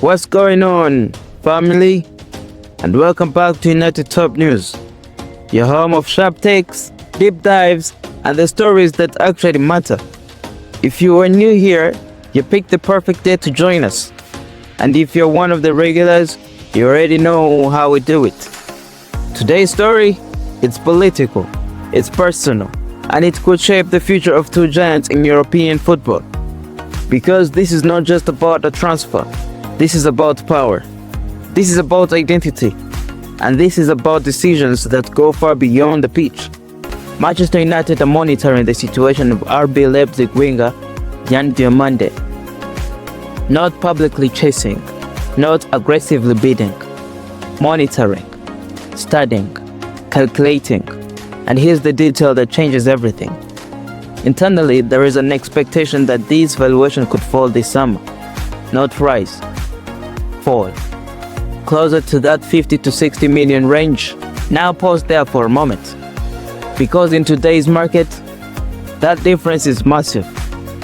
What's going on, family? And welcome back to United Top News, your home of sharp takes, deep dives, and the stories that actually matter. If you are new here, you picked the perfect day to join us. And if you're one of the regulars, you already know how we do it. Today's story, it's political, it's personal, and it could shape the future of two giants in European football. Because this is not just about a transfer, this is about power, this is about identity, and this is about decisions that go far beyond the pitch. Manchester United are monitoring the situation of RB Leipzig winger Yan Diomande. Not publicly chasing, not aggressively bidding, monitoring, studying, calculating, and here's the detail that changes everything. Internally, there is an expectation that this valuation could fall this summer, not rise, fall, closer to that 50 to 60 million range. Now pause there for a moment, because in today's market, that difference is massive.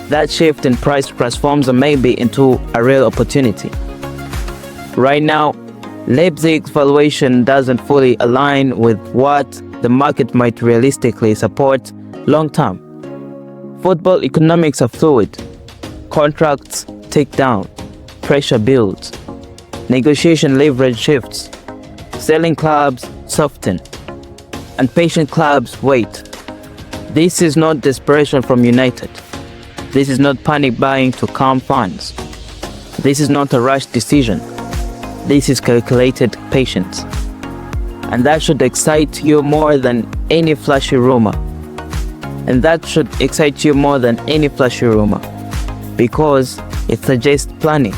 That shift in price transforms a maybe into a real opportunity. Right now, Leipzig's valuation doesn't fully align with what the market might realistically support long term. Football economics are fluid. Contracts tick down, pressure builds, negotiation leverage shifts, selling clubs soften, and patient clubs wait. This is not desperation from United. This is not panic buying to calm fans. This is not a rushed decision. This is calculated patience. And that should excite you more than any flashy rumor. Because it suggests planning.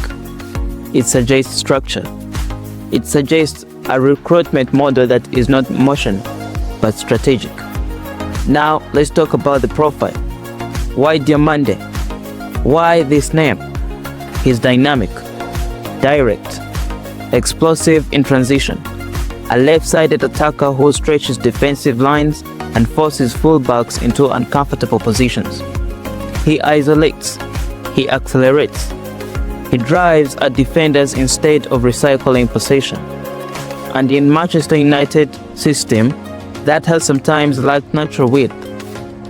It suggests structure. It suggests a recruitment model that is not motion, but strategic. Now, let's talk about the profile. Why Diomande? Why this name? He's dynamic, direct, explosive in transition, a left-sided attacker who stretches defensive lines and forces fullbacks into uncomfortable positions. He isolates, he accelerates, he drives at defenders instead of recycling possession. And in Manchester United system, that has sometimes lacked natural width,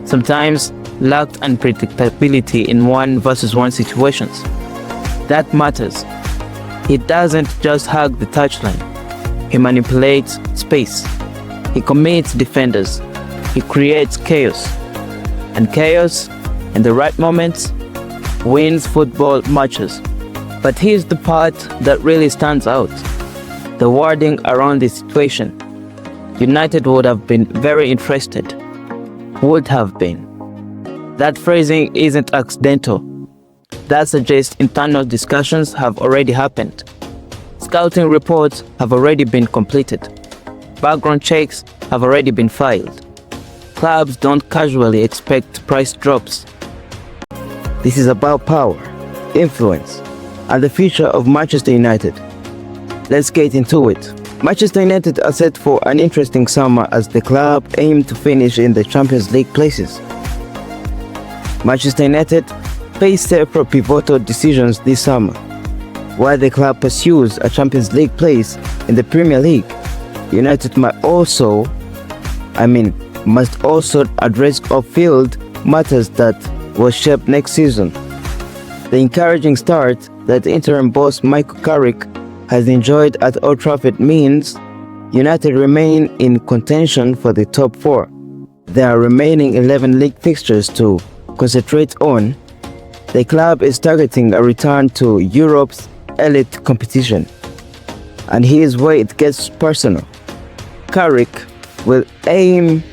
sometimes lacked unpredictability in 1-versus-1 situations. That matters. He doesn't just hug the touchline. He manipulates space. He commits defenders. He creates chaos. And chaos, in the right moments, wins football matches. But here's the part that really stands out. The wording around this situation. United would have been very interested. Would have been. That phrasing isn't accidental. That suggests internal discussions have already happened. Scouting reports have already been completed. Background checks have already been filed. Clubs don't casually expect price drops. This is about power, influence, and the future of Manchester United. Let's get into it. Manchester United are set for an interesting summer as the club aim to finish in the Champions League places. Manchester United face several pivotal decisions this summer. While the club pursues a Champions League place in the Premier League, United must also address off-field matters that will shape next season. The encouraging start that interim boss Michael Carrick has enjoyed at Old Trafford means United remain in contention for the top 4. There are remaining 11 league fixtures to concentrate on. The club is targeting a return to Europe's elite competition. And here's where it gets personal. Carrick will aim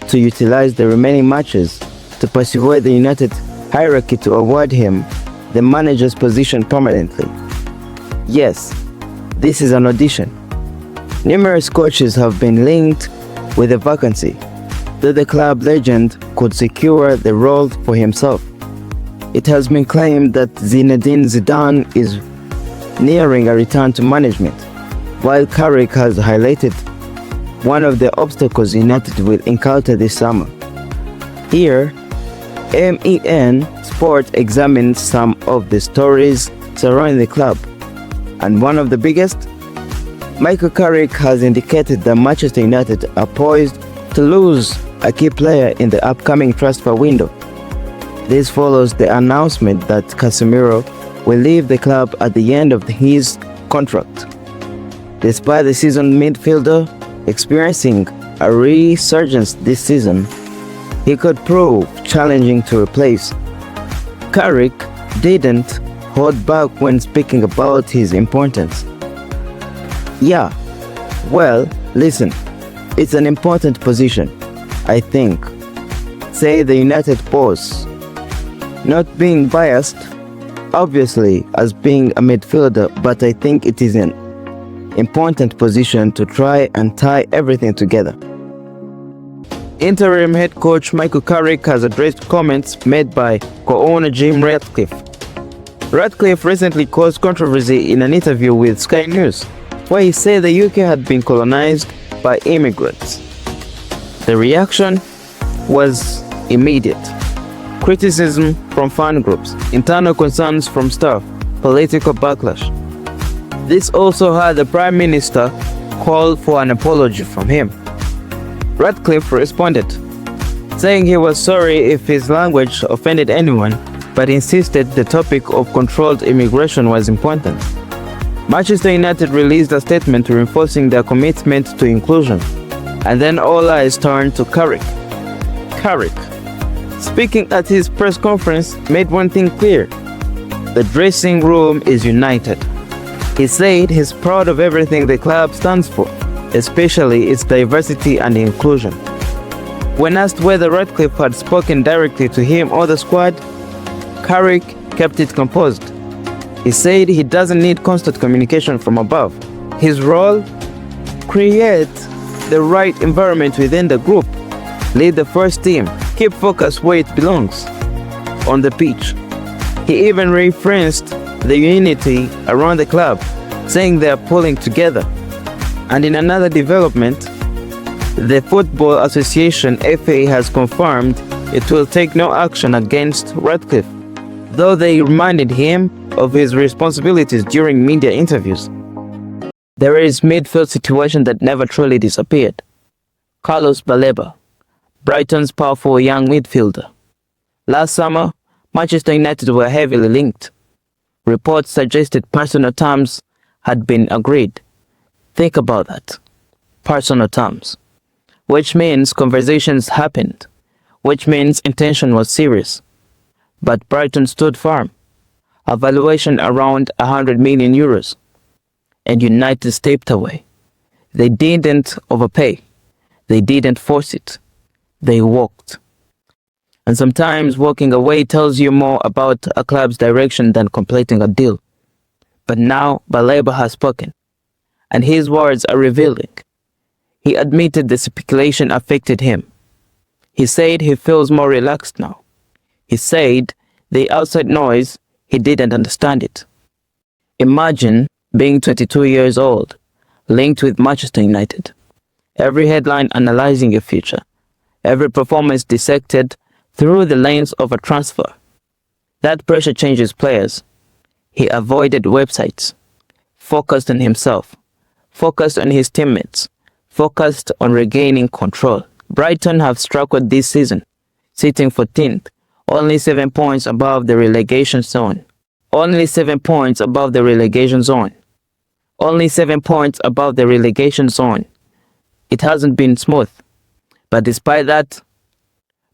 to utilize the remaining matches to persuade the United hierarchy to award him the manager's position permanently. Yes, this is an audition. Numerous coaches have been linked with the vacancy, though the club legend could secure the role for himself. It has been claimed that Zinedine Zidane is nearing a return to management, while Carrick has highlighted one of the obstacles United will encounter this summer. Here, MEN Sport examines some of the stories surrounding the club And one of the biggest? Michael Carrick has indicated that Manchester United are poised to lose a key player in the upcoming transfer window. This follows the announcement that Casemiro will leave the club at the end of his contract. Despite the seasoned midfielder experiencing a resurgence this season, he could prove challenging to replace. Carrick didn't hold back when speaking about his importance. Yeah, well, listen, it's an important position, I think, say the United boss. Not being biased, obviously, as being a midfielder, but I think it is an important position to try and tie everything together. Interim head coach Michael Carrick has addressed comments made by co-owner Jim Ratcliffe. Ratcliffe recently caused controversy in an interview with Sky News, where he said the UK had been colonized by immigrants. The reaction was immediate. Criticism from fan groups, internal concerns from staff, political backlash. This also had the Prime Minister call for an apology from him. Ratcliffe responded, saying he was sorry if his language offended anyone, but insisted the topic of controlled immigration was important. Manchester United released a statement reinforcing their commitment to inclusion, and then all eyes turned to Carrick. Carrick, speaking at his press conference, made one thing clear: the dressing room is united. He said he's proud of everything the club stands for, especially its diversity and inclusion. When asked whether Ratcliffe had spoken directly to him or the squad, Carrick kept it composed. He said he doesn't need constant communication from above. His role? Create the right environment within the group, lead the first team, keep focus where it belongs, on the pitch. He even referenced the unity around the club, saying they are pulling together. And in another development, the Football Association FA has confirmed it will take no action against Ratcliffe, though they reminded him of his responsibilities during media interviews. There is midfield situation that never truly disappeared. Carlos Baleba, Brighton's powerful young midfielder. Last summer, Manchester United were heavily linked. Reports suggested personal terms had been agreed. Think about that. Personal terms. Which means conversations happened. Which means intention was serious. But Brighton stood firm. A valuation around 100 million euros. And United stepped away. They didn't overpay. They didn't force it. They walked. And sometimes walking away tells you more about a club's direction than completing a deal. But now Baleba has spoken, and his words are revealing. He admitted the speculation affected him. He said he feels more relaxed now. He said the outside noise, he didn't understand it. Imagine being 22 years old, linked with Manchester United. Every headline analyzing your future. Every performance dissected through the lens of a transfer. That pressure changes players. He avoided websites, focused on himself, focused on his teammates, focused on regaining control. Brighton have struggled this season, sitting 14th, only 7 points above the relegation zone. Only 7 points above the relegation zone. Only 7 points above the relegation zone. It hasn't been smooth. But despite that,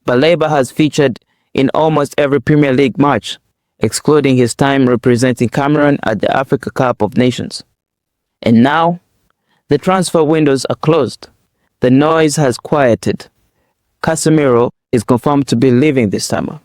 Baleba has featured in almost every Premier League match, excluding his time representing Cameroon at the Africa Cup of Nations. And now, the transfer windows are closed. The noise has quieted. Casemiro is confirmed to be leaving this summer.